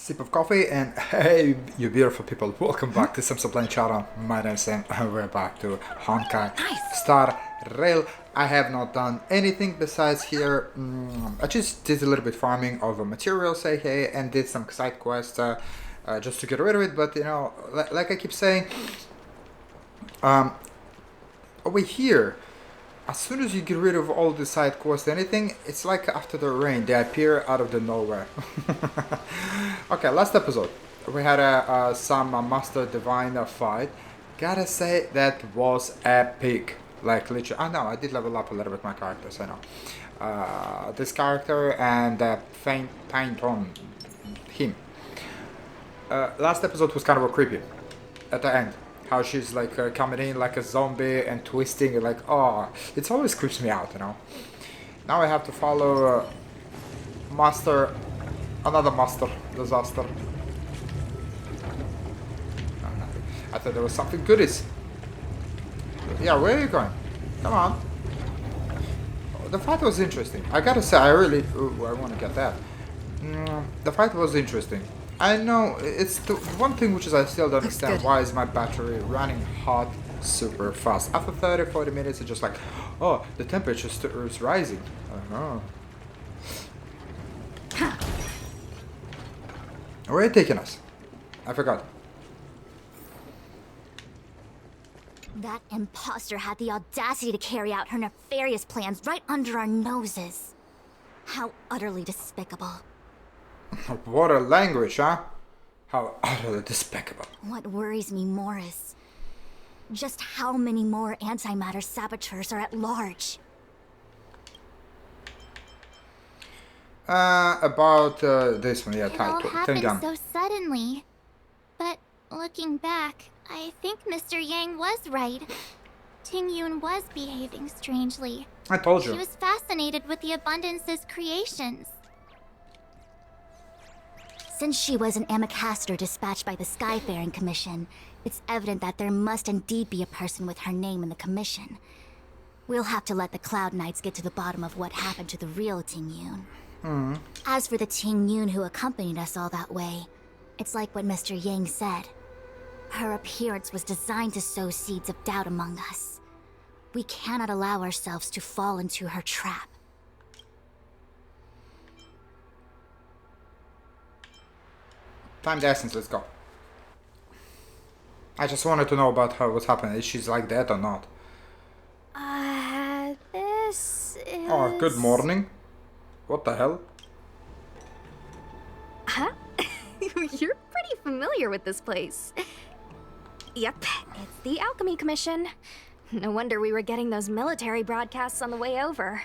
Sip of coffee, and hey, you beautiful people, welcome back to SamSlamPlay channel. My name is Sam, and we're back to Honkai Star Rail. I have not done anything besides here. I just did a little bit farming of materials, hey, and did some side quests just to get rid of it. But you know, like I keep saying, over here, as soon as you get rid of all the side quests, anything, it's like after the rain, they appear out of the nowhere. Okay, last episode, we had some Master Divine fight. Gotta say, that was epic. Like, literally, I know, I did level up a little bit my characters, I know. This character and Paint on him. Last episode was kind of creepy at the end. How she's like coming in like a zombie and twisting, like, oh, it always creeps me out, you know. Now I have to follow another master disaster. I thought there was something goodies. Yeah, where are you going? Come on. The fight was interesting. I gotta say, I want to get that. The fight was interesting. I know, it's the one thing which is I still don't understand. Why is my battery running hot super fast? After 30-40 minutes, it's just like, oh, the temperature is rising. I don't know. Where are you taking us? I forgot. That imposter had the audacity to carry out her nefarious plans right under our noses. How utterly despicable. What a language, huh? How utterly despicable. What worries me more is just how many more antimatter saboteurs are at large. About this one, yeah, It all happened Tengan. so suddenly. But looking back, I think Mr. Yang was right. Ting Yun was behaving strangely. I told you. She was fascinated with the Abundance's creations. Since she was an Amakaster dispatched by the Skyfaring Commission, it's evident that there must indeed be a person with her name in the commission. We'll have to let the Cloud Knights get to the bottom of what happened to the real Ting Yun. As for the Ting Yun who accompanied us all that way, it's like what Mr. Yang said. Her appearance was designed to sow seeds of doubt among us. We cannot allow ourselves to fall into her trap. Time the essence, let's go. I just wanted to know about her, what's happening. Is she's like that or not? This is... Oh, good morning. What the hell? Huh? You're pretty familiar with this place. Yep, it's the Alchemy Commission. No wonder we were getting those military broadcasts on the way over.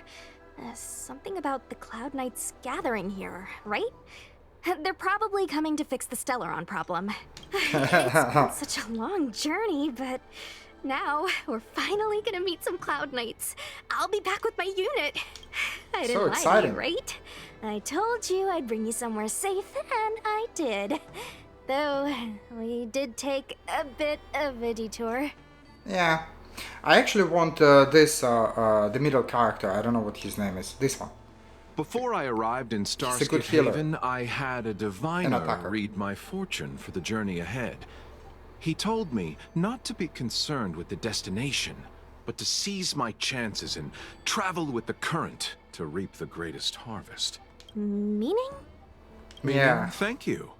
Something about the Cloud Knights gathering here, right? They're probably coming to fix the Stellaron problem. It's been such a long journey, but now we're finally gonna meet some Cloud Knights. I'll be back with my unit. I didn't lie to you, right? I told you I'd bring you somewhere safe, and I did. Though, we did take a bit of a detour. Yeah. I actually want the middle character. I don't know what his name is. This one. Before I arrived in Starskip Haven, I had a diviner read my fortune for the journey ahead. He told me not to be concerned with the destination, but to seize my chances and travel with the current to reap the greatest harvest. Meaning? Yeah. Thank you,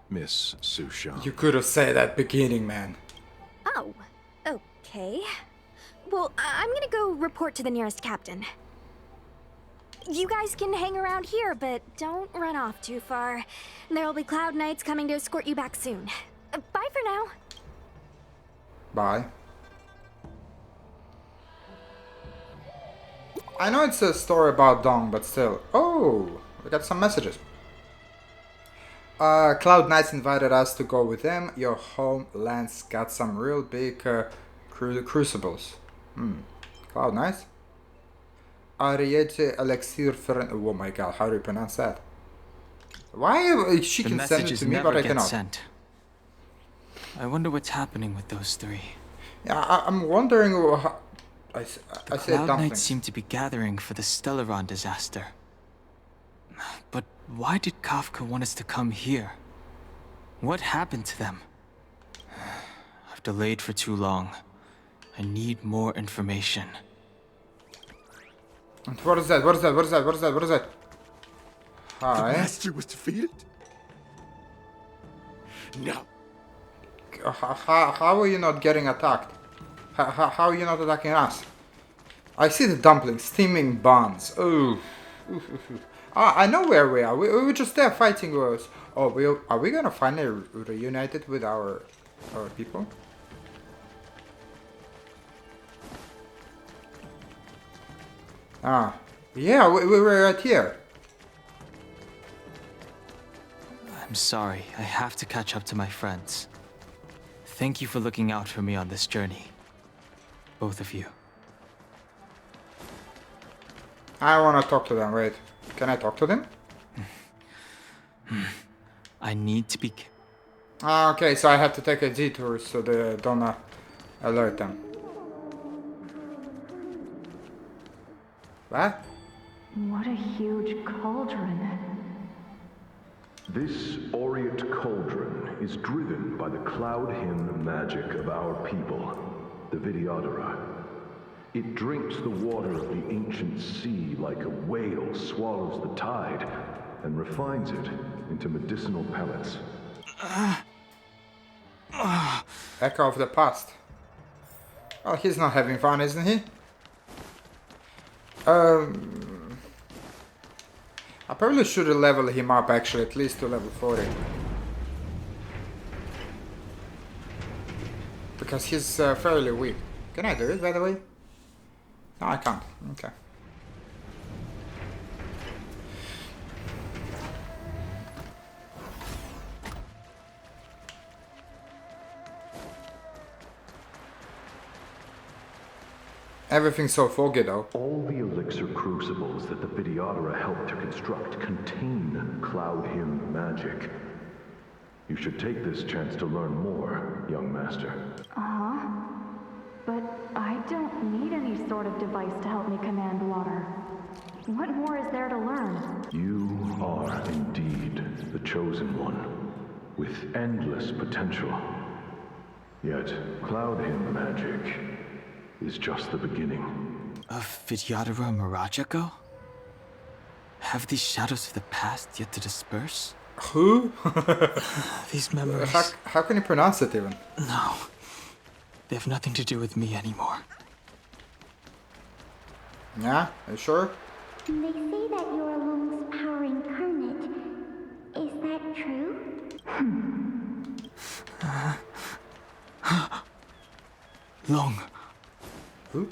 Miss Sushan. You could have said that beginning, man. Oh, okay. Well, I'm gonna go report to the nearest captain. You guys can hang around here, but don't run off too far. There'll be Cloud Knights coming to escort you back soon. Bye for now. Bye. I know it's a story about Dong, but still. Oh, we got some messages. Cloud Knights invited us to go with them. Your homeland's got some real big crucibles. Cloud Knights? Ariete Elixir Fern. Oh my god, how do you pronounce that? Why she can send it to me, but I cannot? Sent. I wonder what's happening with those three. Yeah, I'm wondering. I The said Cloud dumpling. Knights seem to be gathering for the Stellaron disaster. But why did Kafka want us to come here? What happened to them? I've delayed for too long. I need more information. And what is that? What is that? What is that? What is that? What is that? Hi. The master was defeated? No. How are you not getting attacked? How are you not attacking us? I see the dumplings, steaming buns. Ooh. Ah, I know where we are. We were just there fighting us. Oh, are we gonna finally reunited with our people? Ah, yeah, we were right here. I'm sorry. I have to catch up to my friends. Thank you for looking out for me on this journey. Both of you. I wanna talk to them. Wait, can I talk to them? I need to be... Ah, okay, so I have to take a detour so they don't alert them. What? What a huge cauldron. This aureate cauldron is driven by the cloud hymn magic of our people, the Vidyadhara. It drinks the water of the ancient sea like a whale swallows the tide and refines it into medicinal pellets. Echo of the past. Well, he's not having fun, isn't he? I probably should level him up actually, at least to level 40. Because he's fairly weak. Can I do it, by the way? No, I can't. Okay. Everything's so foggy though. All the elixir crucibles that the Vidyadhara helped to construct contain cloud hymn magic. You should take this chance to learn more, young master. Uh-huh. But I don't need any sort of device to help me command water. What more is there to learn? You are indeed the chosen one, with endless potential. Yet, cloud hymn magic is just the beginning. Of Vidyadhara Mirajako? Have these shadows of the past yet to disperse? Who? These memories... How can you pronounce it even? No. They have nothing to do with me anymore. Yeah? Are you sure? They say that you're Lung's power incarnate. Is that true? Long. Who?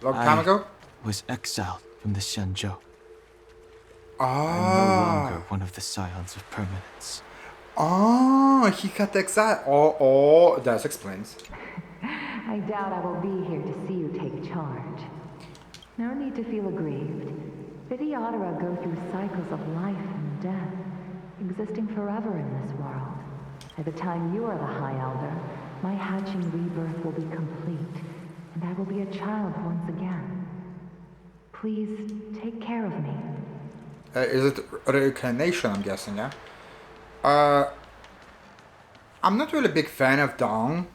Long time ago? Was exiled from the Shenzhou. I'm no Ah. longer one of the scions of permanence. Oh, he got exiled. Oh, that explains. I doubt I will be here to see you take charge. No need to feel aggrieved. Vidyadhara go through cycles of life and death, existing forever in this world. By the time you are the High Elder, my hatching rebirth will be complete, and I will be a child once again. Please take care of me. Is it reincarnation, I'm guessing, yeah? I'm not really a big fan of Dawn.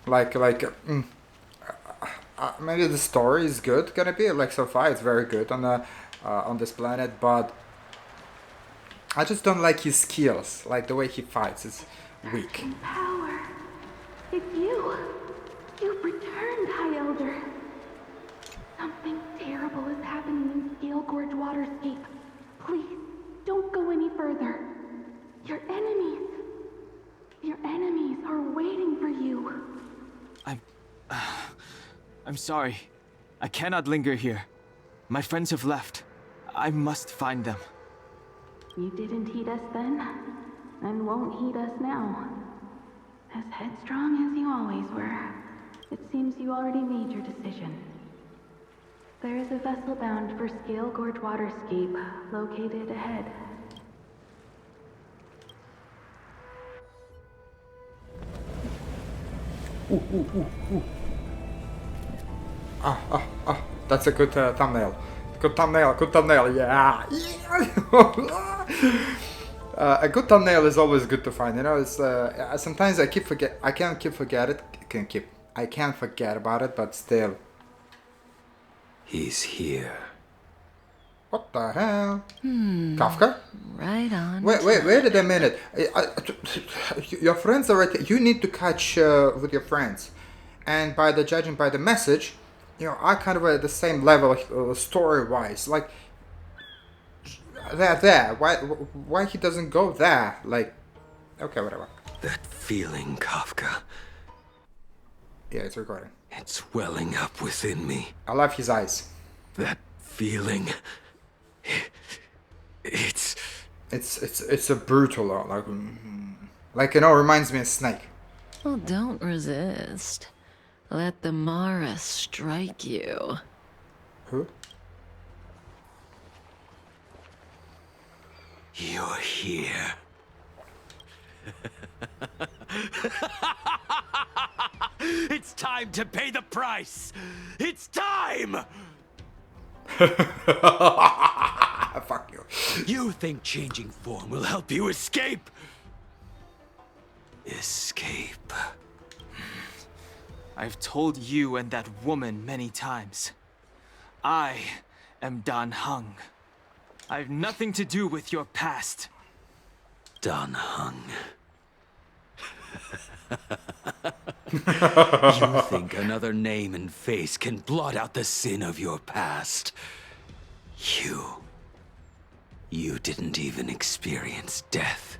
Maybe the story is good, gonna be, like, so far it's very good on this planet, but I just don't like his skills, like the way he fights, it's weak. Power. It's you. You've returned, High Elder. Something terrible is happening in Scale Gorge Waterscape. Please, don't go any further. Your enemies are waiting for you. I'm sorry. I cannot linger here. My friends have left. I must find them. You didn't heed us then, and won't heed us now. As headstrong as you always were, it seems you already made your decision. There is a vessel bound for Scale Gorge Waterscape, located ahead. That's a good thumbnail. Good thumbnail, yeah! A good thumbnail is always good to find. You know, it's sometimes I can't forget about it, but still. He's here. What the hell? Kafka? Right on. Wait a minute. Your friends are right. You need to catch with your friends, and judging by the message, you know, I kind of at the same level story-wise. Like, they're there. Why he doesn't go there? Like, okay, whatever. That feeling, Kafka. Yeah, it's recording. It's welling up within me. I love his eyes. That feeling. It's a brutal, like, you know, reminds me of Snake. Well, don't resist. Let the Mara strike you. Who? You're here. It's time to pay the price. It's time. Fuck you. You think changing form will help you escape? Escape. I've told you and that woman many times. I am Dan Heng. I've nothing to do with your past. Dan Heng. You think another name and face can blot out the sin of your past? You didn't even experience death.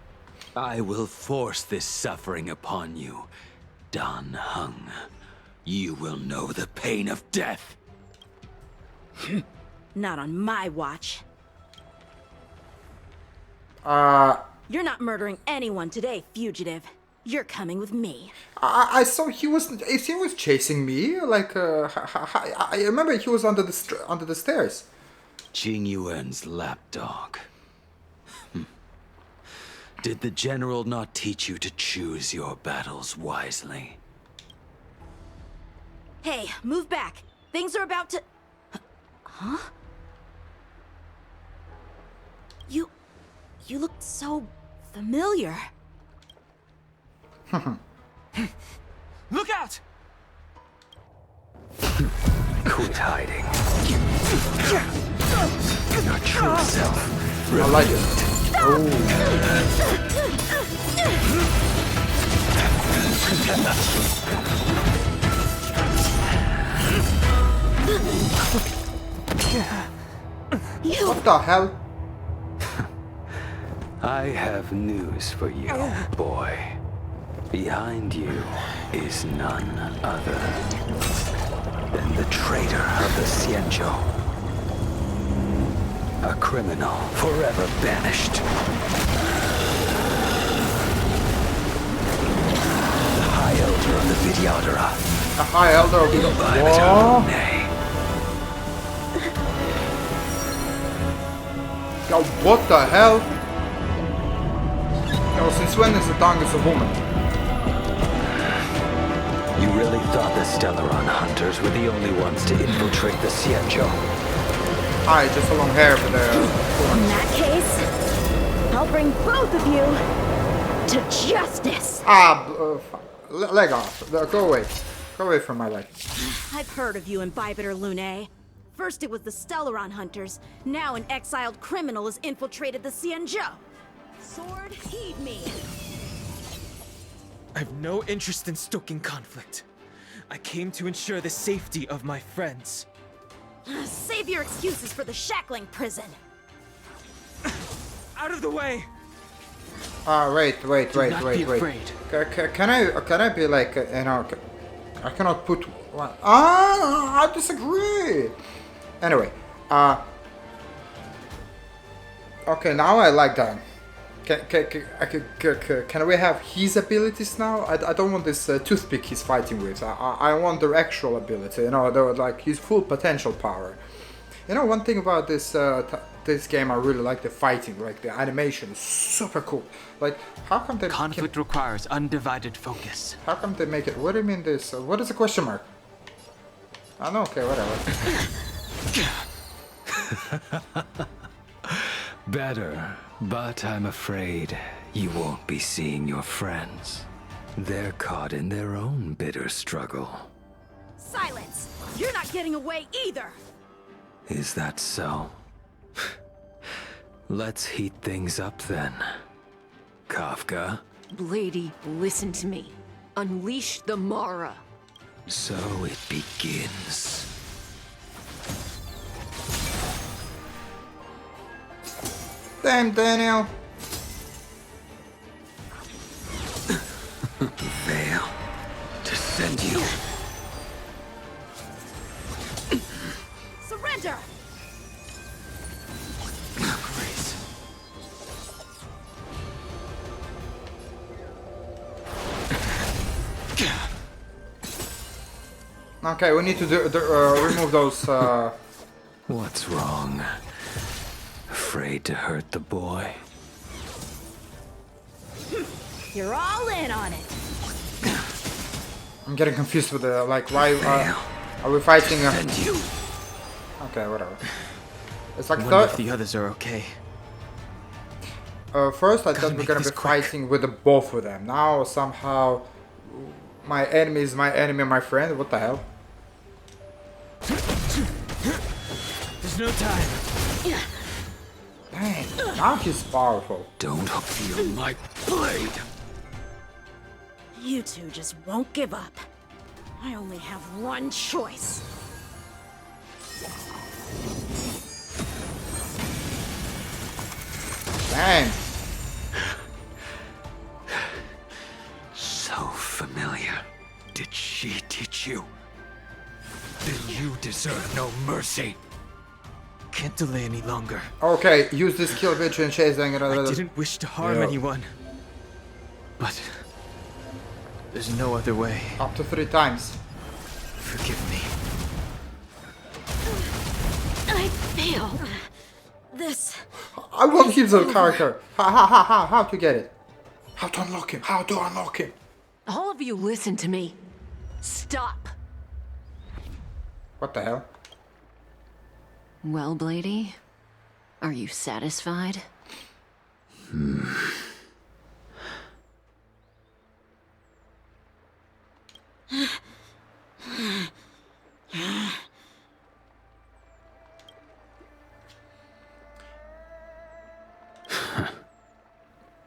I will force this suffering upon you, Dan Heng. You will know the pain of death. Not on my watch. You're not murdering anyone today, fugitive. You're coming with me. I saw he was chasing me. Like, I remember he was under the stairs. Jing Yuan's lapdog. Did the general not teach you to choose your battles wisely? Hey, move back. Things are about to... Huh? You look so familiar. Look out! Quit hiding. Your true self. I like it. What the hell? I have news for you, boy. Behind you is none other than the traitor of the Xianzhou. A criminal forever banished. The High Elder of the Vidyadhara. The High Elder of the Vidyadhara. Yo, what the hell? Yo, since when is the Dongus a woman? You really thought the Stellaron hunters were the only ones to infiltrate the Xianzhou? Hi, just a long hair for the... In that case, I'll bring both of you to justice. Leg off. Go away. Go away from my leg. I've heard of you, Imbibitor Lunae. First it was the Stellaron hunters, now an exiled criminal has infiltrated the Xianzhou. Sword, heed me. I've no interest in stoking conflict. I came to ensure the safety of my friends. Save your excuses for the shackling prison. Out of the way! Wait. Not be afraid. Can I be like, you know, I cannot put one. I disagree. Anyway, okay, now I like that. Can we have his abilities now? I don't want this toothpick he's fighting with. I want the actual ability, you know, like his full potential power. You know, one thing about this this game, I really like the fighting, like the animation is super cool. Like, how come they... Conflict requires undivided focus. How come they make it... What do you mean this? What is the question mark? I know, okay, whatever. better, but I'm afraid you won't be seeing your friends. They're caught in their own bitter struggle. Silence! You're not getting away either! Is that so? Let's heat things up then. Kafka? Lady, listen to me. Unleash the Mara. So it begins. Damn, Daniel. Veil. To send you. Surrender! Grace. Okay, we need to remove those. What's wrong? Afraid to hurt the boy? You're all in on it! I'm getting confused with the like. Why are we fighting? Send you. Okay, whatever. It's like Wonder if the others are okay. first I thought we were make gonna be this quick. fighting with the both of them. Now somehow my enemy is my enemy, my friend. What the hell? There's no time. Dang, now he's powerful. Don't feel my blade. You two just won't give up. I only have one choice. Dang. So familiar. Did she teach you? Then you deserve no mercy. Can't delay any longer. Okay, use this kill bitch and chase and I didn't wish to harm Yeah. anyone. But there's no other way. up to 3 times. Forgive me. I failed. This... I want him the character. How to get it? How to unlock him? How to unlock him? All of you listen to me. Stop. What the hell? Well, Blady, are you satisfied?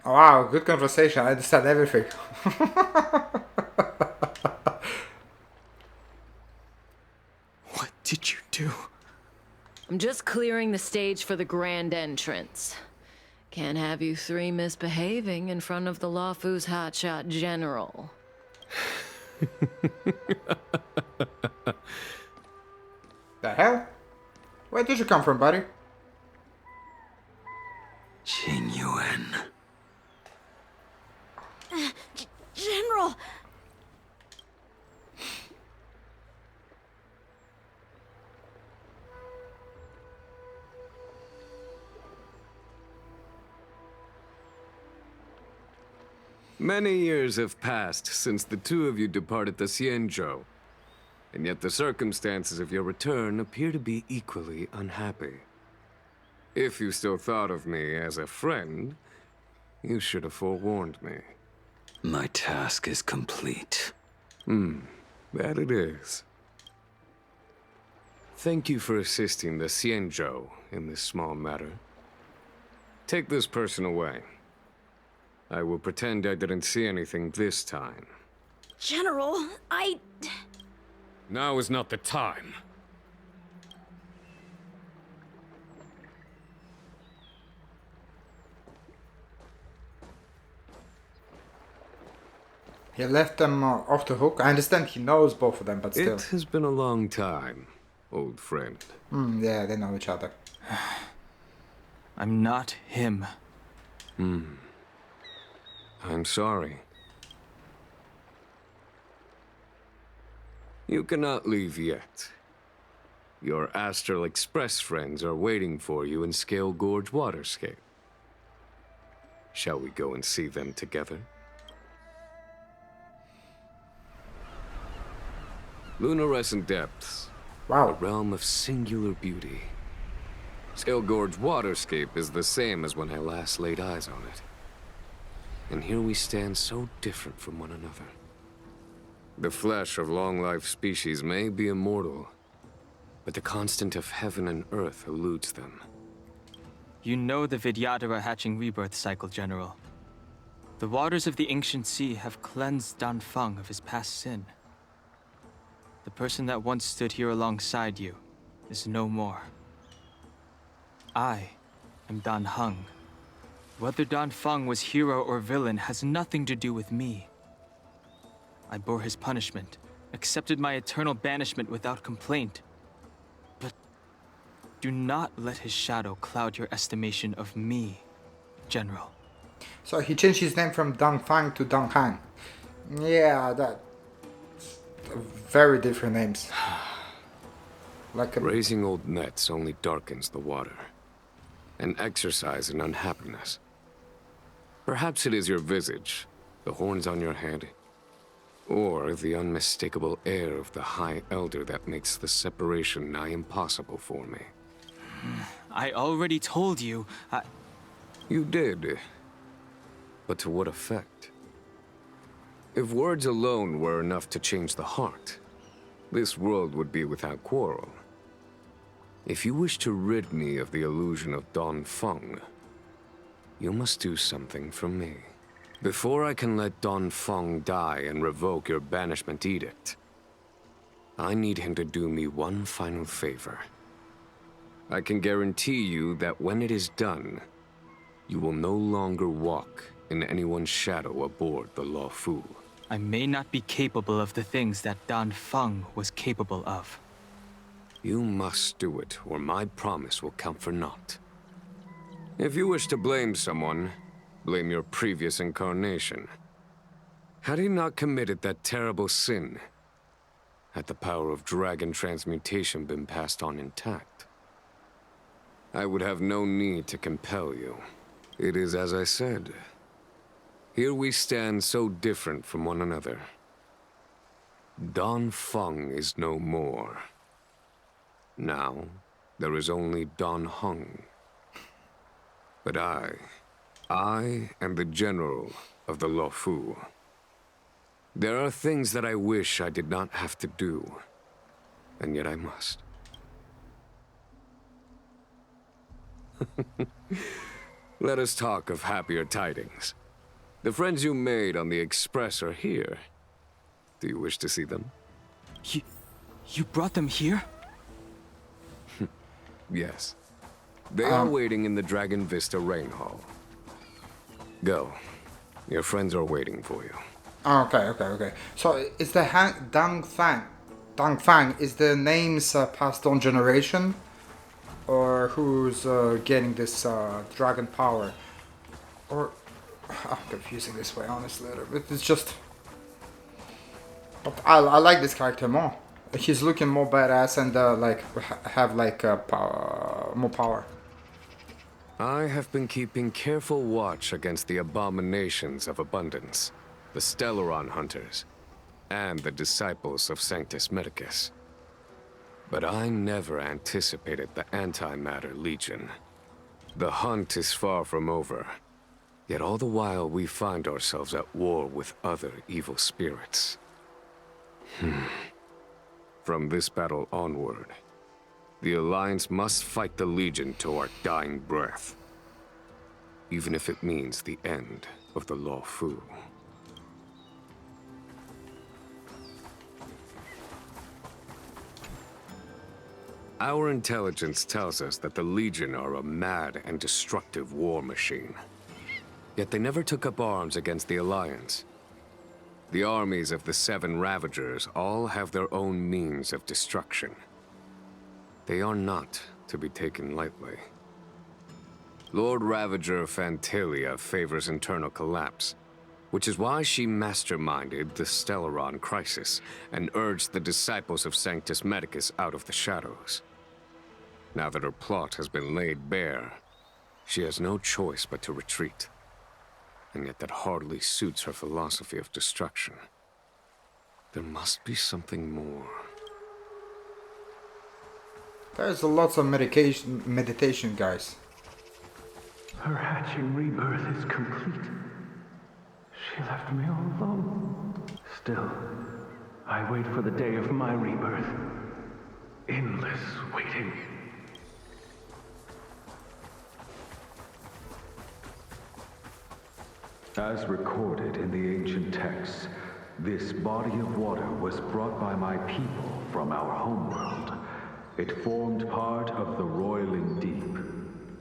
Oh, wow, good conversation. I understand everything. What did you do? I'm just clearing the stage for the grand entrance. Can't have you three misbehaving in front of the Lawfu's hotshot general. The hell? Where did you come from, buddy? Qing Yuan. General! Many years have passed since the two of you departed the Xianzhou, and yet the circumstances of your return appear to be equally unhappy. If you still thought of me as a friend, you should have forewarned me. My task is complete. That it is. Thank you for assisting the Xianzhou in this small matter. Take this person away. I will pretend I didn't see anything this time. General, Now is not the time. He left them off the hook. I understand he knows both of them, but still. It has been a long time, old friend. Yeah, they know each other. I'm not him. I'm sorry. You cannot leave yet. Your Astral Express friends are waiting for you in Scale Gorge Waterscape. Shall we go and see them together? Lunarescent Depths. Wow. A realm of singular beauty. Ilgord's waterscape is the same as when I last laid eyes on it. And here we stand so different from one another. The flesh of long-life species may be immortal, but the constant of heaven and earth eludes them. You know the Vidyadhara hatching rebirth cycle, General. The waters of the ancient sea have cleansed Dan Feng of his past sin. The person that once stood here alongside you is no more. I am Dan Heng. Whether Dan Feng was hero or villain has nothing to do with me. I bore his punishment, accepted my eternal banishment without complaint. But do not let his shadow cloud your estimation of me, General. So he changed his name from Dan Feng to Dan Heng. Yeah, that's very different names. Raising old nets only darkens the water. An exercise in unhappiness. Perhaps it is your visage, the horns on your head, or the unmistakable air of the High Elder that makes the separation nigh impossible for me. I already told you, You did. But to what effect? If words alone were enough to change the heart, this world would be without quarrel. If you wish to rid me of the illusion of Dan Feng, you must do something for me. Before I can let Dan Feng die and revoke your banishment edict, I need him to do me one final favor. I can guarantee you that when it is done, you will no longer walk in anyone's shadow aboard the Law Fu. I may not be capable of the things that Dan Feng was capable of. You must do it, or my promise will count for naught. If you wish to blame someone, blame your previous incarnation. Had he not committed that terrible sin, had the power of dragon transmutation been passed on intact, I would have no need to compel you. It is as I said. Here we stand so different from one another. Dan Feng is no more. Now, there is only Dan Heng. But I am the general of the Law Fu. There are things that I wish I did not have to do, and yet I must. Let us talk of happier tidings. The friends you made on the Express are here. Do you wish to see them? You brought them here? Yes. They are waiting in the Dragon Vista Rain Hall. Go. Your friends are waiting for you. Okay. So is the Dan Feng, is the names passed on generation? Or who's getting this dragon power? Or I'm confusing this way, honestly. But it's just... But I like this character more. He's looking more badass and have more power. I have been keeping careful watch against the abominations of abundance, the Stellaron hunters, and the disciples of Sanctus Medicus. But I never anticipated the Antimatter Legion. The hunt is far from over, yet all the while we find ourselves at war with other evil spirits. From this battle onward, the Alliance must fight the Legion to our dying breath, even if it means the end of the Law Fu. Our intelligence tells us that the Legion are a mad and destructive war machine. Yet they never took up arms against the Alliance. The armies of the Seven Ravagers all have their own means of destruction. They are not to be taken lightly. Lord Ravager Fantalia favors internal collapse, which is why she masterminded the Stellaron crisis and urged the disciples of Sanctus Medicus out of the shadows. Now that her plot has been laid bare, she has no choice but to retreat. And yet that hardly suits her philosophy of destruction. There must be something more. There's lots of meditation, guys. Her hatching rebirth is complete. She left me all alone. Still, I wait for the day of my rebirth. Endless waiting. As recorded in the ancient texts, this body of water was brought by my people from our homeworld. It formed part of the roiling deep.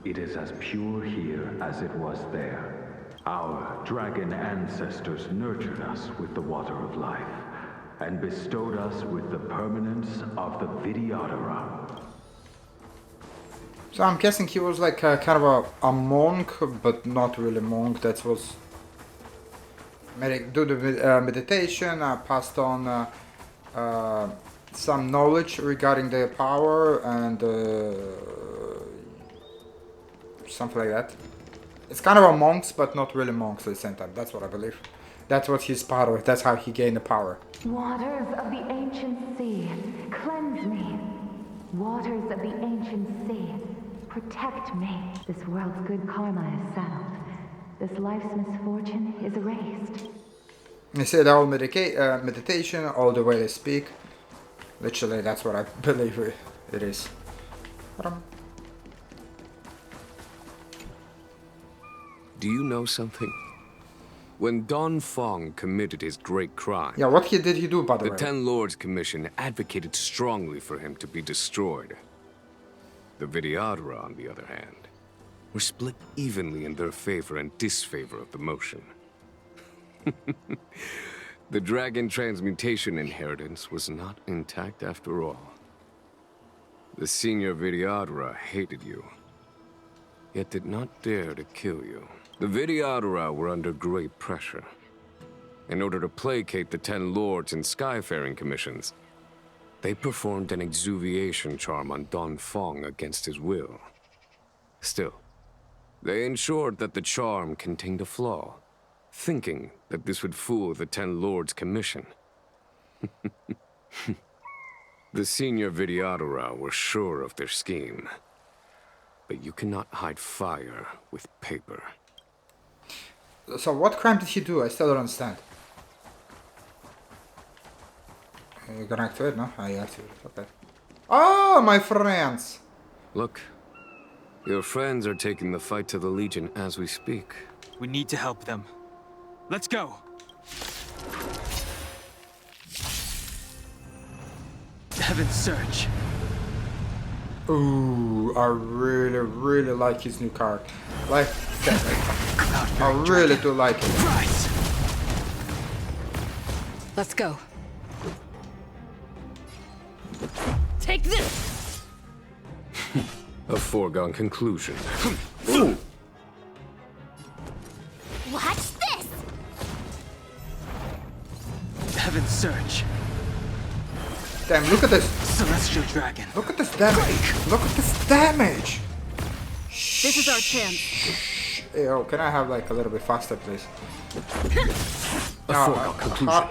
It is as pure here as it was there. Our dragon ancestors nurtured us with the water of life, and bestowed us with the permanence of the Vidyadhara. So I'm guessing he was like kind of a monk, but not really monk. That was do the meditation, passed on some knowledge regarding their power and something like that. It's kind of a monks, but not really monks at the same time. That's what I believe. That's what he's part of. That's how he gained the power. Waters of the ancient sea, cleanse me. Waters of the ancient sea, protect me. This world's good karma is settled. This life's misfortune is erased. They say the whole meditation, all the way they speak. Literally, that's what I believe it is. Do you know something? When Don Fong committed his great crime... Yeah, what did he do, by the way? The Ten Lords Commission advocated strongly for him to be destroyed. The Vidyadhara, on the other hand, were split evenly in their favor and disfavor of the motion. The dragon transmutation inheritance was not intact after all. The senior Vidyadhara hated you, yet did not dare to kill you. The Vidyadhara were under great pressure. In order to placate the Ten Lords and Skyfaring Commissions, they performed an exuviation charm on Don Fong against his will. Still, they ensured that the charm contained a flaw, thinking that this would fool the Ten Lords Commission. The senior Vidyadhara were sure of their scheme. But you cannot hide fire with paper. So what crime did he do? I still don't understand. You're gonna activate, no? I activated, okay. Oh, my friends! Look, your friends are taking the fight to the Legion as we speak. We need to help them. Let's go! Heaven's Search. Ooh, I really like his new car. Like that. I really do like it. Let's go. Take this! A foregone conclusion. Ooh. Watch this! Heaven's Search. Damn, look at this. Celestial Dragon. Look at this damage. Look at this damage. This is our chance. Yo, can I have like a little bit faster, please? A foregone conclusion.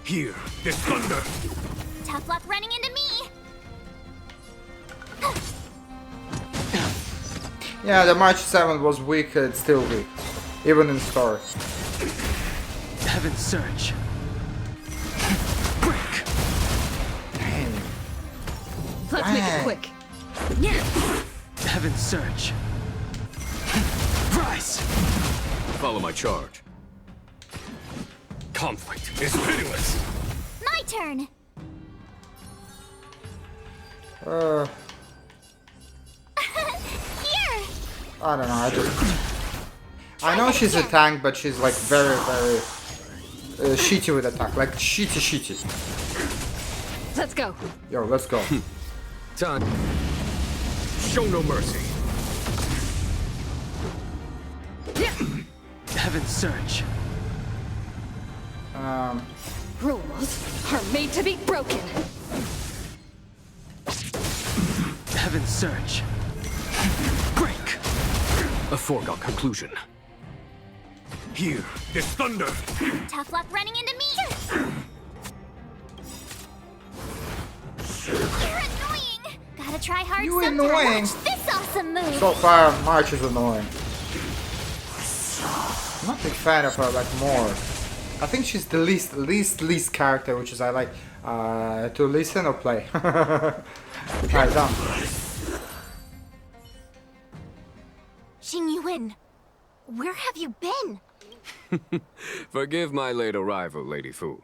Here, this thunder. Tough luck running into me! Yeah, the March 7 was weak, it's still weak. Even in store. Heaven's Search. Let's make it quick. Heaven's Search. Rise! Follow my charge. Conflict is pitiless. My turn! Here! I don't know, I know she's a tank, but she's like very shitty with attack. Like shitty. Let's go. Yo, let's go. Time. Show no mercy. Heaven's Search. Rules are made to be broken. Heaven's Search. Break. A foregone conclusion. Here, this thunder. Tough luck running into me! You're annoying! try hard You sometime. annoying. Watch this awesome move. So far, March is annoying. I'm not a big fan of her, like more. I think she's the least character, which is I like to listen or play. Alright, done. Xingyuan, where have you been? Forgive my late arrival, Lady Fu.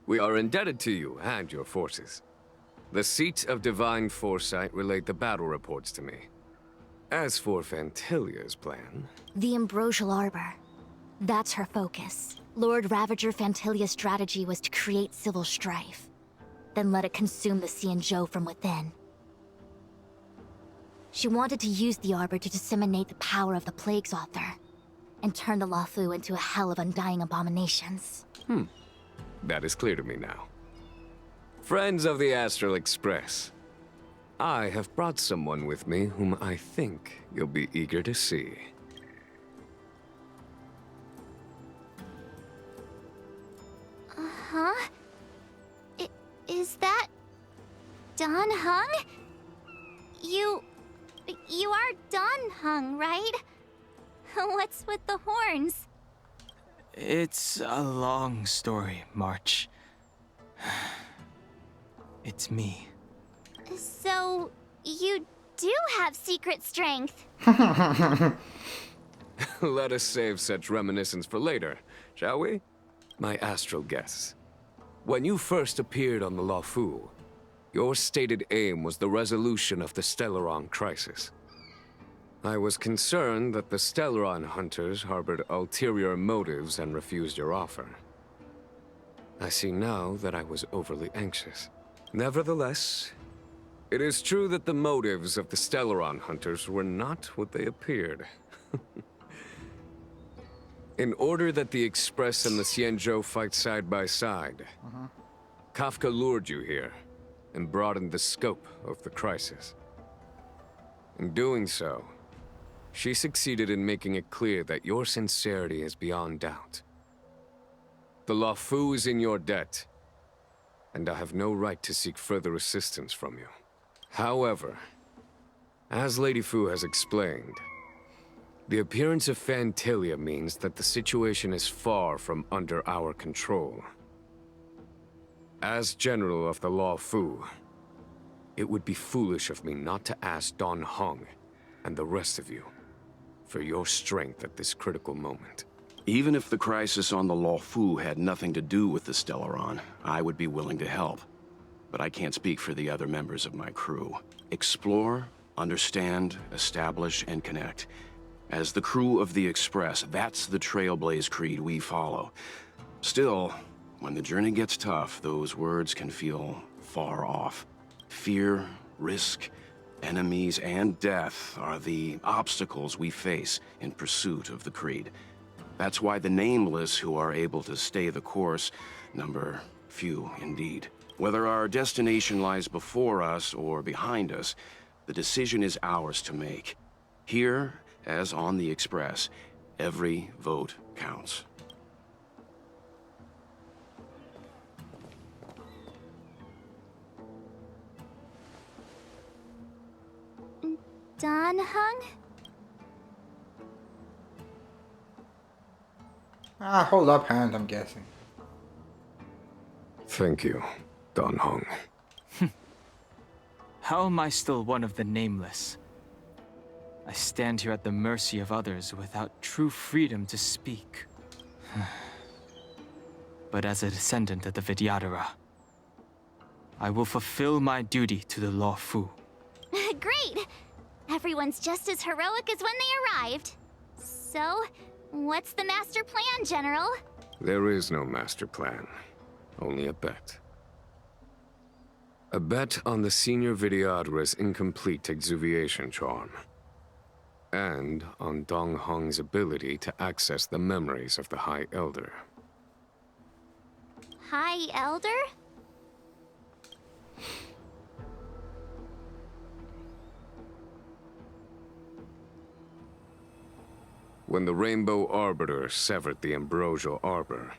We are indebted to you and your forces. The Seat of Divine Foresight relayed the battle reports to me. As for Fantilia's plan... The Ambrosial Arbor. That's her focus. Lord Ravager Fantilia's strategy was to create civil strife, then let it consume the Xianzhou from within. She wanted to use the Arbor to disseminate the power of the Plague's author, and turn the Luofu into a hell of undying abominations. That is clear to me now. Friends of the Astral Express, I have brought someone with me whom I think you'll be eager to see. Huh? Is that... Dan Heng? You are Dan Heng, right? What's with the horns? It's a long story, March. It's me. So, you do have secret strength. Let us save such reminiscence for later, shall we? My astral guests. When you first appeared on the Luofu, your stated aim was the resolution of the Stellaron crisis. I was concerned that the Stellaron hunters harbored ulterior motives and refused your offer. I see now that I was overly anxious. Nevertheless, it is true that the motives of the Stellaron hunters were not what they appeared. In order that the Express and the Xianzhou fight side by side, Kafka lured you here and broadened the scope of the crisis. In doing so, she succeeded in making it clear that your sincerity is beyond doubt. The Luofu is in your debt, and I have no right to seek further assistance from you. However, as Lady Fu has explained, the appearance of Fantilia means that the situation is far from under our control. As General of the Luofu, it would be foolish of me not to ask Dan Heng and the rest of you for your strength at this critical moment. Even if the crisis on the Luofu had nothing to do with the Stellaron, I would be willing to help. But I can't speak for the other members of my crew. Explore, understand, establish, and connect. As the crew of the Express, that's the Trailblaze creed we follow. Still, when the journey gets tough, those words can feel far off. Fear, risk, enemies, and death are the obstacles we face in pursuit of the creed. That's why the nameless who are able to stay the course number few indeed. Whether our destination lies before us or behind us, the decision is ours to make. Here, as on the Express, every vote counts. Dan Heng? Hold up hand, I'm guessing. Thank you, Dan Heng. How am I still one of the nameless? I stand here at the mercy of others without true freedom to speak. But as a descendant of the Vidyadhara, I will fulfill my duty to the Luofu. Great! Everyone's just as heroic as when they arrived. So, what's the master plan, General? There is no master plan, only a bet. A bet on the Senior Vidyadhara's incomplete exuviation charm. And on Dan Heng's ability to access the memories of the High Elder. High Elder? When the Rainbow Arbiter severed the Ambrosial Arbor,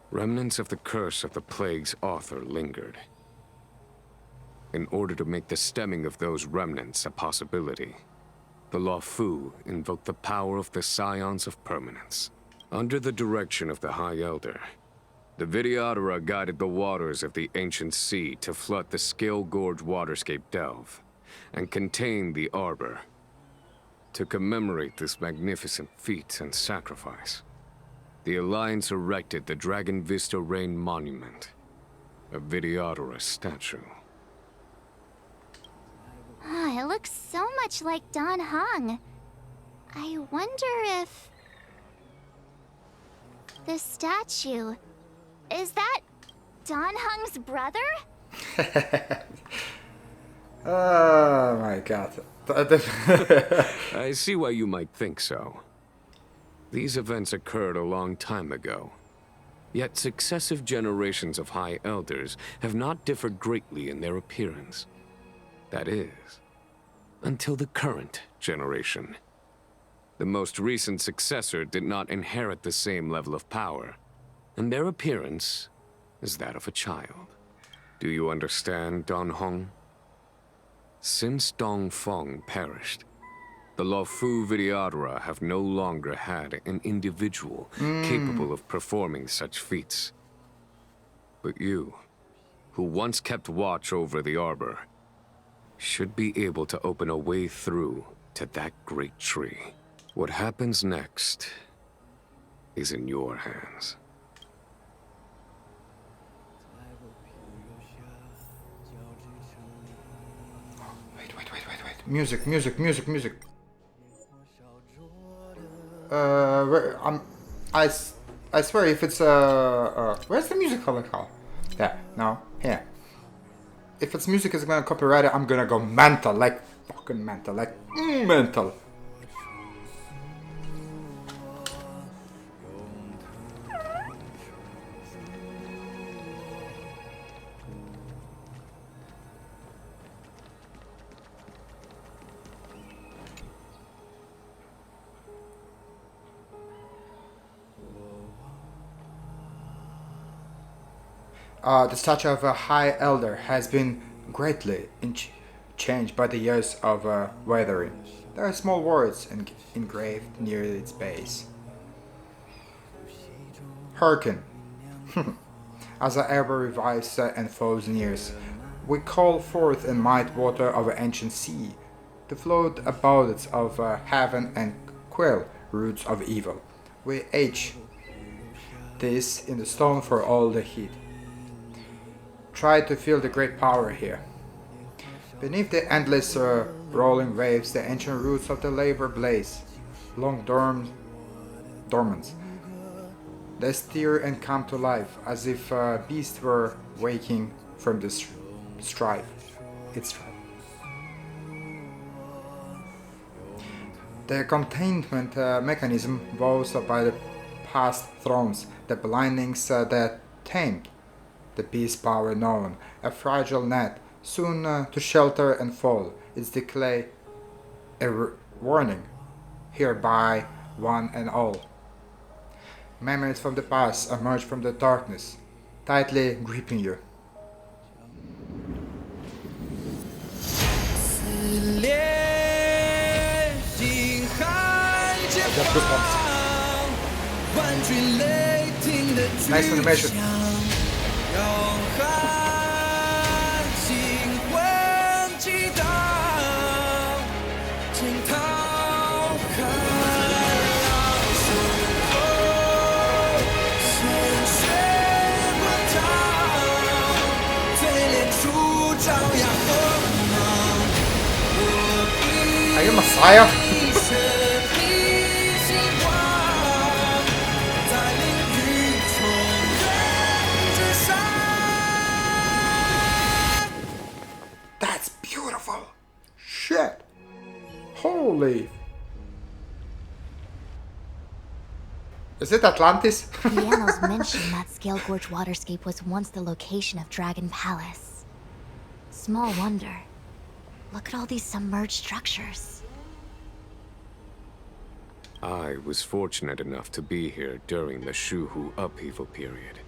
remnants of the curse of the Plague's author lingered. in order to make the stemming of those remnants a possibility, the Luofu invoked the power of the Scions of Permanence. Under the direction of the High Elder, the Videodora guided the waters of the ancient sea to flood the Scale Gorge waterscape delve and contain the Arbor. To commemorate this magnificent feat and sacrifice, the Alliance erected the Dragon Vista Rain Monument, a Videodora statue. Ah, it looks so much like Dan Heng. I wonder if... the statue... is that Dan Heng's brother? Oh my god. I see why you might think so. These events occurred a long time ago. Yet successive generations of High Elders have not differed greatly in their appearance. That is, until the current generation. The most recent successor did not inherit the same level of power, and their appearance is that of a child. Do you understand, Dan Heng? Since Dong Feng perished, the Luofu Videodora have no longer had an individual capable of performing such feats. But you, who once kept watch over the Arbor, should be able to open a way through to that great tree. What happens next is in your hands. Wait. Music. I swear if it's where's the music hall? Yeah, no, here. If it's music is gonna copyright it, I'm gonna go mental, like fucking mental, like mental. The statue of a High Elder has been greatly changed by the years of weathering. There are small words engraved near its base. Hearken. As the Arbor revives and flows nears, we call forth in might water of an ancient sea to float abodes of heaven and quell roots of evil. We etch this in the stone for all the heat. Try to feel the great power here. Beneath the endless rolling waves, the ancient roots of the labor blaze, long dormant. They stir and come to life, as if beasts were waking from the strife. The containment mechanism vows by the past thrones, the blindings that tamed the beast power known, a fragile net, soon to shelter and fall. Its decay a warning, hereby one and all. Memories from the past emerge from the darkness, tightly gripping you. Nice animation. Are you Messiah? That's beautiful. Shit. Holy. Is it Atlantis? The annals mention that Scale Gorge waterscape was once the location of Dragon Palace. Small wonder. Look at all these submerged structures. I was fortunate enough to be here during the Shuhu upheaval period.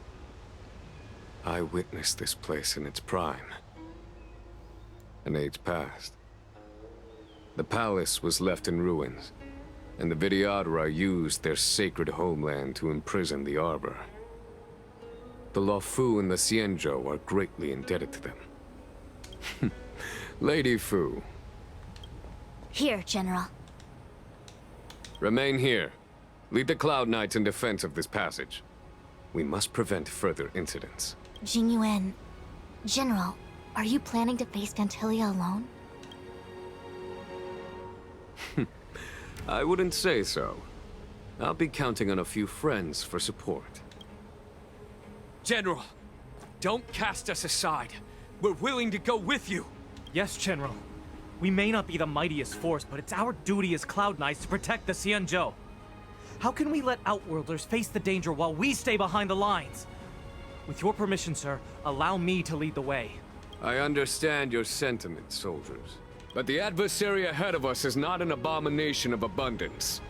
I witnessed this place in its prime. An age passed. The palace was left in ruins, and the Videodora used their sacred homeland to imprison the Arbor. The Luofu and the Xianzhou are greatly indebted to them. Lady Fu. Here, General. Remain here. Lead the Cloud Knights in defense of this passage. We must prevent further incidents. Jingyuan. General, are you planning to face Pantilia alone? I wouldn't say so. I'll be counting on a few friends for support. General, don't cast us aside. We're willing to go with you. Yes, General. We may not be the mightiest force, but it's our duty as Cloud Knights to protect the Xianzhou. How can we let Outworlders face the danger while we stay behind the lines? With your permission, sir, allow me to lead the way. I understand your sentiments, soldiers. But the adversary ahead of us is not an abomination of abundance.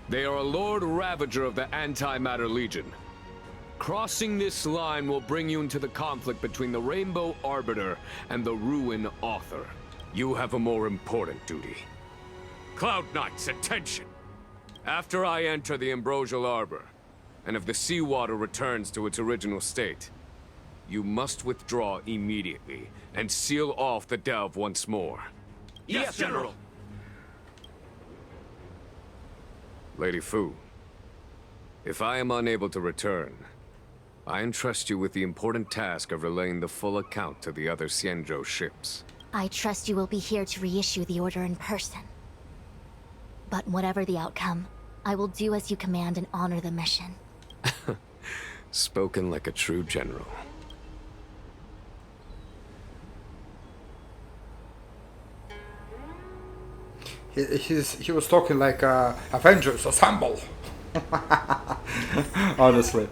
They are a Lord Ravager of the Antimatter Legion. Crossing this line will bring you into the conflict between the Rainbow Arbiter and the Ruin Author. You have a more important duty. Cloud Knights, attention! After I enter the Ambrosial Arbor, and if the seawater returns to its original state, you must withdraw immediately and seal off the delve once more. Yes, General! Lady Fu, if I am unable to return, I entrust you with the important task of relaying the full account to the other Xianzhou ships. I trust you will be here to reissue the order in person. But whatever the outcome, I will do as you command and honor the mission. Spoken like a true general. He was talking like Avengers Assemble. Honestly,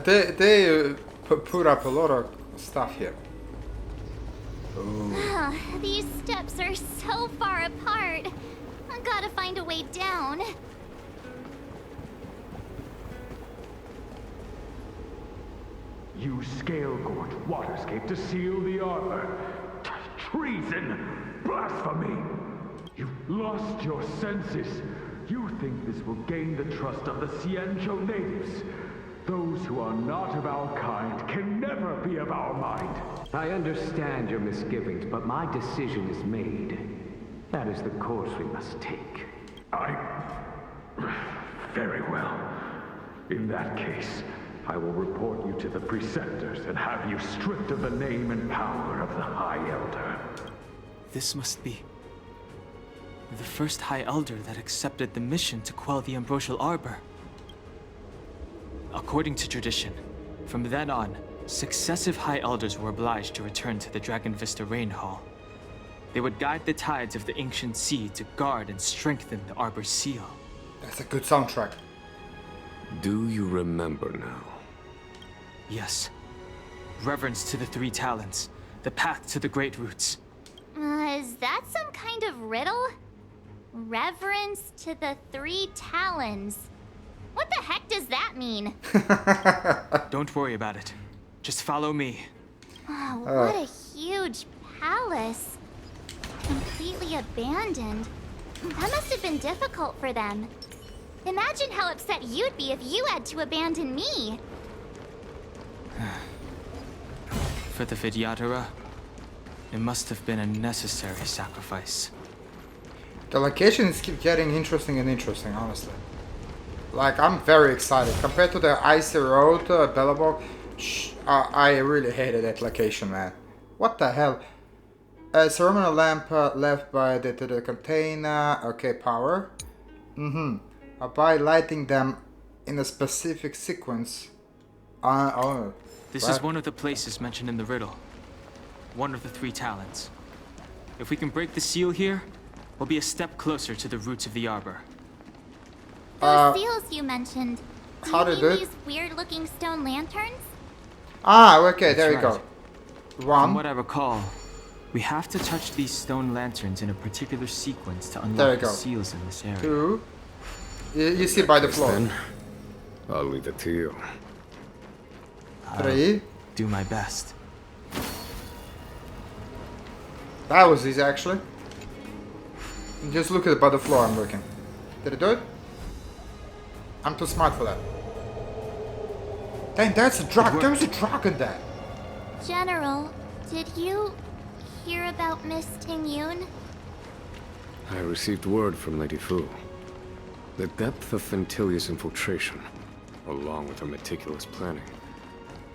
they put up a lot of stuff here. These steps are so far apart. I gotta find a way down. You scale-gorged waterscape to seal the arbor. Treason! Blasphemy! You've lost your senses. You think this will gain the trust of the Xianzhou natives. Those who are not of our kind can never be of our mind. I understand your misgivings, but my decision is made. That is the course we must take. Very well. In that case, I will report you to the Preceptors and have you stripped of the name and power of the High Elder. This must be the first High Elder that accepted the mission to quell the Ambrosial Arbor. According to tradition, from then on, successive High Elders were obliged to return to the Dragon Vista Rain Hall. They would guide the tides of the ancient sea to guard and strengthen the Arbor's seal. That's a good soundtrack. Do you remember now? Yes. Reverence to the Three Talons, the path to the Great Roots. Is that some kind of riddle? Reverence to the Three Talons. What the heck does that mean? Don't worry about it. Just follow me. Oh, what a huge palace. Completely abandoned. That must have been difficult for them. Imagine how upset you'd be if you had to abandon me. For the Videodora, it must have been a necessary sacrifice. The locations keep getting interesting and interesting, honestly. Like, I'm very excited. Compared to the Icy Road, Bellabog, I really hated that location, man. What the hell? Ceremonial lamp left by the container. Okay, power. By lighting them in a specific sequence. This is one of the places mentioned in the riddle. One of the Three Talons. If we can break the seal here, we'll be a step closer to the roots of the arbor. Those seals you mentioned. Do How you did mean it? these weird-looking stone lanterns? Okay, there you That's go. One. From what I recall, we have to touch these stone lanterns in a particular sequence to There unlock you the go. seals in this area. 2. You see by the floor. Then, I'll leave it to you. 3. Do my best. That was easy, actually. Just look at it by the floor I'm looking. Did it do it? I'm too smart for that. Dang, that's a drug. There's a drug in that. General, did you hear about Miss Ting-Yun? I received word from Lady Fu. The depth of Fentilia's infiltration, along with her meticulous planning,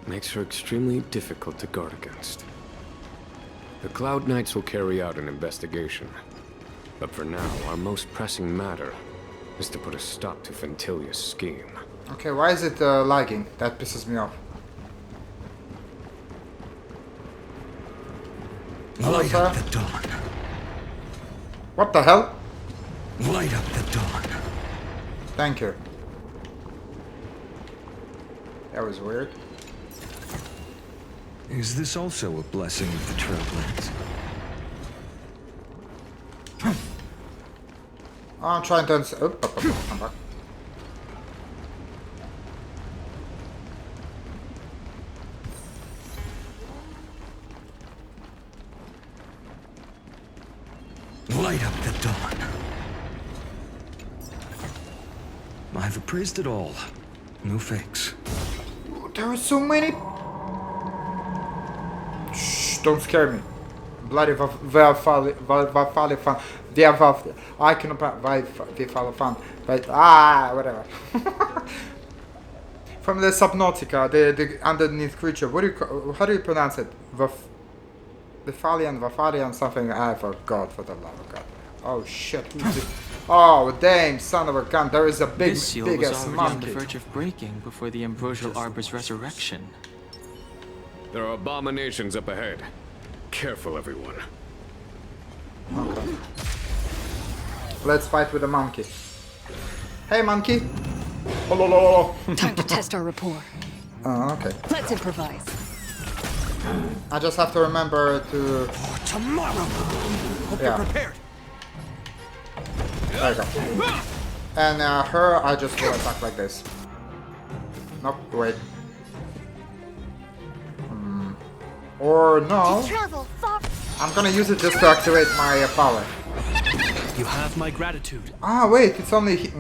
makes her extremely difficult to guard against. The Cloud Knights will carry out an investigation. But for now, our most pressing matter is to put a stop to Fentilia's scheme. Okay, why is it lagging? That pisses me off. Light up the dawn. What the hell? Light up the dawn. Thank you. That was weird. Is this also a blessing of the Trailblaze? I'm trying to I'm back. Light up the dawn. I've appraised it all. No fakes. There are so many. Shh, don't scare me. Bloody Vafali fan. I cannot Vafali fan. But whatever. From the Subnautica, the underneath creature. What do you how do you pronounce it? Vafalian, something. I forgot, for the love of God. Oh shit! Who's it? Oh damn! Son of a gun! There is a big, this seal big was ass already monkey. on the verge of breaking before the Ambrosial Arbor's resurrection. There are abominations up ahead. Careful, everyone. Okay. Let's fight with the monkey. Hey, monkey! Oh, Time to test our rapport. Oh, okay. Let's improvise. I just have to remember to... Tomorrow! Hope you're prepared. There you go. And her, I just will attack like this. Nope, wait. Or no. I'm gonna use it just to activate my power. You have my gratitude. Ah, wait, it's only...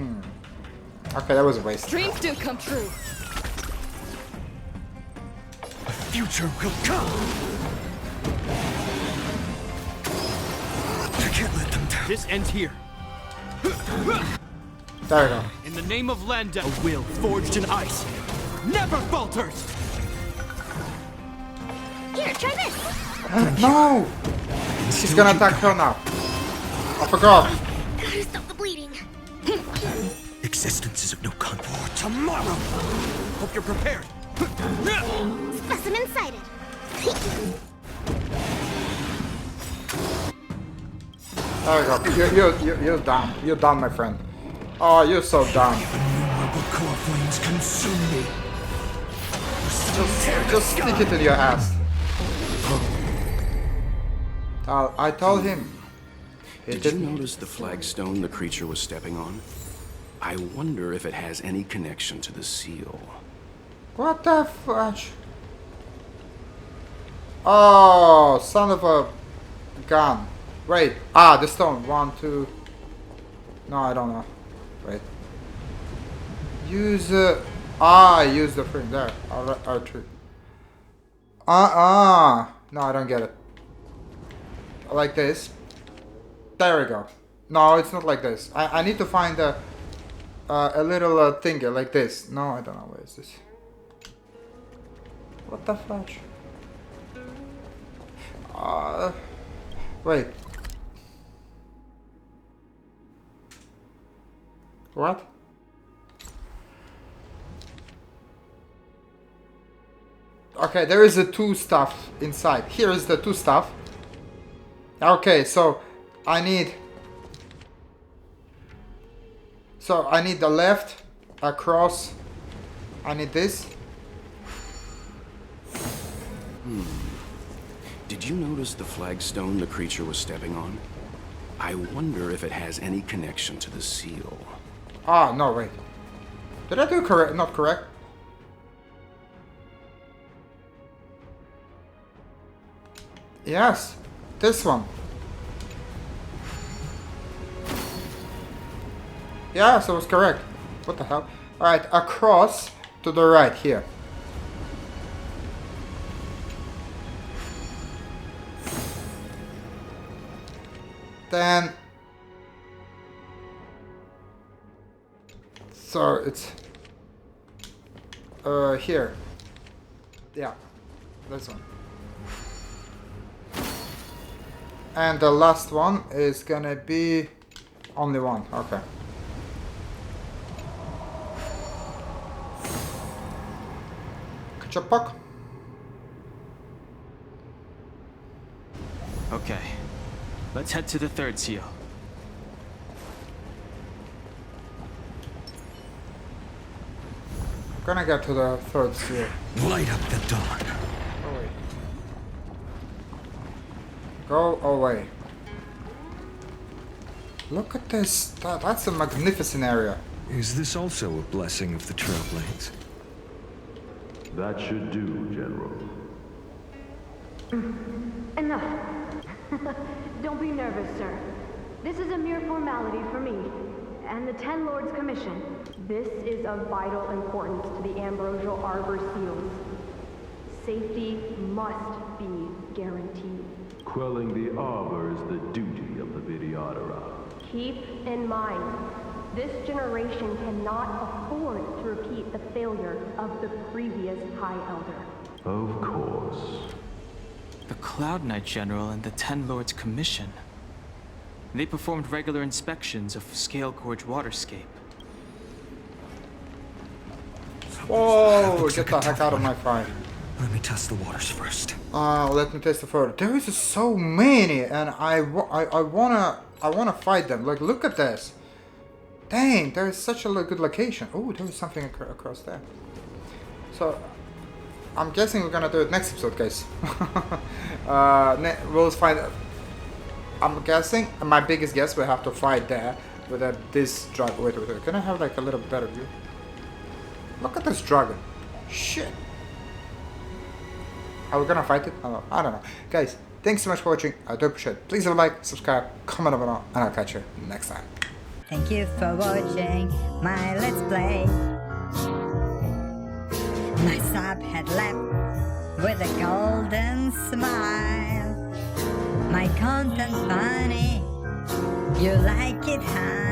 Okay, that was a waste. Dreams do come true. The future will come. I can't let them down. This ends here. There you go. In the name of Landa, a will forged in ice never falters. Here, try this. No! She's gonna attack her now. I forgot. Gotta stop the bleeding. Existence is of no consequence. Tomorrow! Hope you're prepared. Specimen sighted. There you go. You're done. You're done, my friend. Oh, you're so done. Innumerable core flames consume me. Just stick it in your ass. I told him. Did you notice the flagstone the creature was stepping on? I wonder if it has any connection to the seal. What the fudge? Oh, son of a gun. Wait. Ah, the stone. 1, 2. No, I don't know. Wait. Use use the thing there. R2. No, I don't get it. Like this. There we go. No, it's not like this. I need to find a little thingy like this. No, I don't know. Where is this? What the fudge? Wait. What? Okay, there is a 2 stuff inside. Here is the 2 stuff. Okay, so I need the left across. I need this. Did you notice the flagstone the creature was stepping on? I wonder if it has any connection to the seal. Ah, no, wait. Did I do correct? Not correct? Yes, this one. Yeah, so it's correct. What the hell? Alright, across to the right here. Then... So it's... here. Yeah, this one. And the last one is gonna be... Only one, okay. Kachapak. Okay. Let's head to the third seal. Gonna get to the third seal. Light up the dawn. Go away. Look at this. That's a magnificent area. Is this also a blessing of the Trailblades? That should do, General. Enough. Don't be nervous, sir. This is a mere formality for me and the Ten Lords Commission. This is of vital importance to the Ambrosial Arbor Seals. Safety must be guaranteed. Quelling the Arbor is the duty of the Videodora. Keep in mind, this generation cannot afford to repeat the failure of the previous High Elder. Of course. The Cloud Knight General and the Ten Lords Commission. They performed regular inspections of Scale Gorge Waterscape. Whoa, get the heck out of my fire. Let me test the waters first. Let me test the photo. There is so many, and I wanna fight them. Like, look at this. Dang, there is such a good location. Oh, there is something across there. So, I'm guessing we're gonna do it next episode, guys. We'll find. I'm guessing. My biggest guess, we have to fight there with this dragon. Wait. Can I have like a little better view? Look at this dragon. Shit. Are we gonna fight it? I don't know. Guys, thanks so much for watching. I do appreciate it. Please leave a like, subscribe, comment down below, and I'll catch you next time. Thank you for watching my Let's Play. My sub had left with a golden smile. My content funny, you like it, huh?